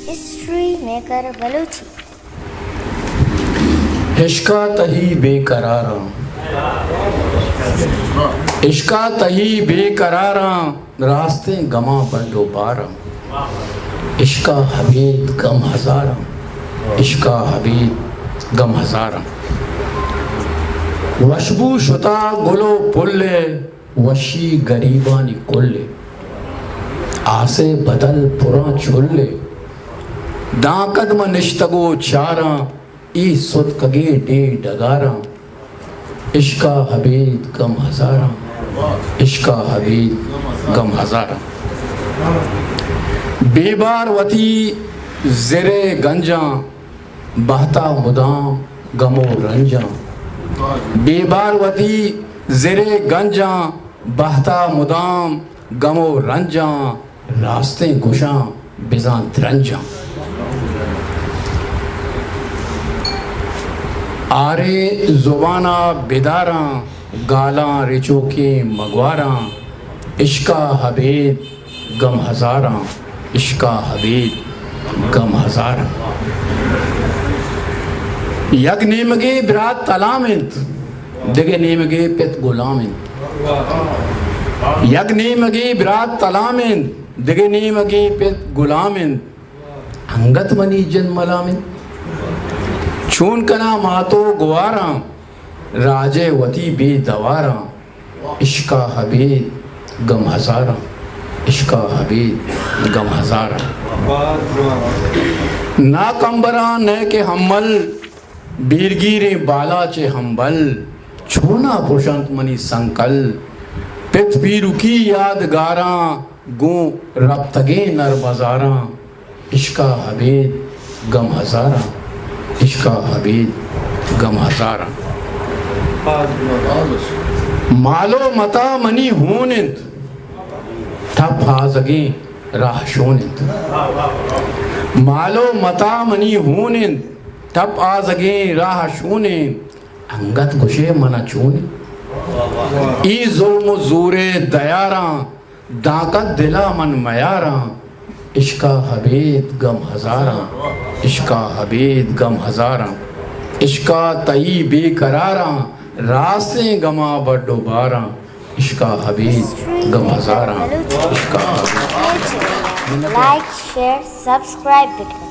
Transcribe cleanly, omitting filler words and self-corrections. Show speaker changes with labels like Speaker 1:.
Speaker 1: History Maker Baluchi.
Speaker 2: عشقا تہی بے قراراں عشقا تہی بے قراراں راستے گما بندو باراں عشقا حبیب غم ہزاراں عشقا حبیب غم ہزاراں وشبو شتا گلو پلے وشی گریبانی کلے آسے بدل پراں چولے داں قدم نشتگو چاراں ای سد کگے ڈے ڈگاراں عشقا حبیب غم ہزاراں عشقا حبیب غم ہزاراں بے بار وتی زرے گنجاں بہتا مدام غم و رنجاں بے بار وتی زرے گنجاں بہتا مدام غم و رنجاں راستے گشاں بزاں درنجاں آرے زبانہ بیداراں گالاں رچوکے مگواراں عشقا حبیب غم ہزاراں عشقا حبیب غم ہزاراں یک نیمگے برات تلامنت دگے نیمگے پت غلامنت یک نیمگے برات تلامنت دگے نیمگے پت غلامنت انگت منی جن ملامنت چون کنا ماتو گواراں راجے وتی بے دواراں عشقا حبیب غم ہزاراں عشقا حبیب غم ہزاراں نا کمبراں نہ کہ ہمل بیرگیرے بالا چے ہمبل چھونا پوشنت منی سنکل پت پیرکی یادگاراں گوں ربتگے نر بازاراں عشقا حبیب غم ہزاراں عشقا حبیب غم ہزاراں مالو متا منی ہونند تھپ ہازگیں راہ شونند مالو متا منی ہونند تھپ آزگیں راہ شونند انگت گشے منا چونند ای ظلم و زور دیاراں داکت دلا من میاراں عشقا حبیب غم ہزاراں عشقا حبیب غم ہزاراں عشقا تئی بے قراراں راستے گما بڑو باراں عشقا حبیب غم ہزاراں عشقا حبیب
Speaker 1: Like, share, subscribe.